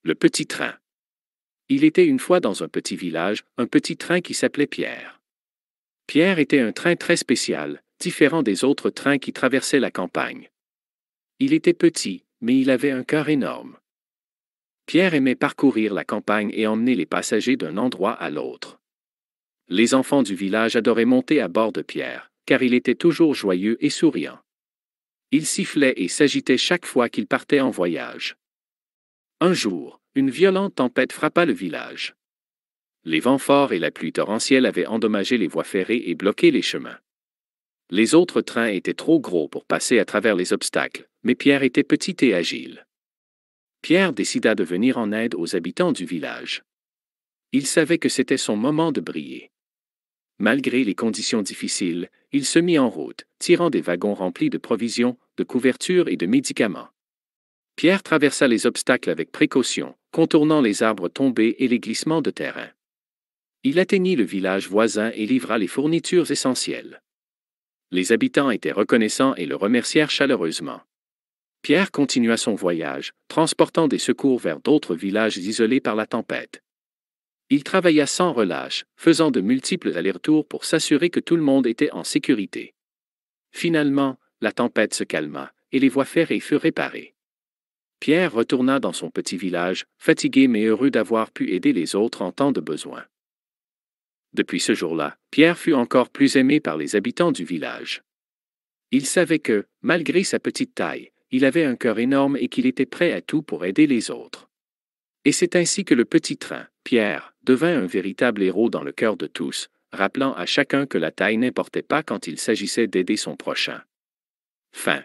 Le petit train. Il était une fois dans un petit village, un petit train qui s'appelait Pierre. Pierre était un train très spécial, différent des autres trains qui traversaient la campagne. Il était petit, mais il avait un cœur énorme. Pierre aimait parcourir la campagne et emmener les passagers d'un endroit à l'autre. Les enfants du village adoraient monter à bord de Pierre, car il était toujours joyeux et souriant. Il sifflait et s'agitait chaque fois qu'il partait en voyage. Un jour, une violente tempête frappa le village. Les vents forts et la pluie torrentielle avaient endommagé les voies ferrées et bloqué les chemins. Les autres trains étaient trop gros pour passer à travers les obstacles, mais Pierre était petit et agile. Pierre décida de venir en aide aux habitants du village. Il savait que c'était son moment de briller. Malgré les conditions difficiles, il se mit en route, tirant des wagons remplis de provisions, de couvertures et de médicaments. Pierre traversa les obstacles avec précaution, contournant les arbres tombés et les glissements de terrain. Il atteignit le village voisin et livra les fournitures essentielles. Les habitants étaient reconnaissants et le remercièrent chaleureusement. Pierre continua son voyage, transportant des secours vers d'autres villages isolés par la tempête. Il travailla sans relâche, faisant de multiples allers-retours pour s'assurer que tout le monde était en sécurité. Finalement, la tempête se calma, et les voies ferrées furent réparées. Pierre retourna dans son petit village, fatigué mais heureux d'avoir pu aider les autres en temps de besoin. Depuis ce jour-là, Pierre fut encore plus aimé par les habitants du village. Il savait que, malgré sa petite taille, il avait un cœur énorme et qu'il était prêt à tout pour aider les autres. Et c'est ainsi que le petit train, Pierre, devint un véritable héros dans le cœur de tous, rappelant à chacun que la taille n'importait pas quand il s'agissait d'aider son prochain. Fin.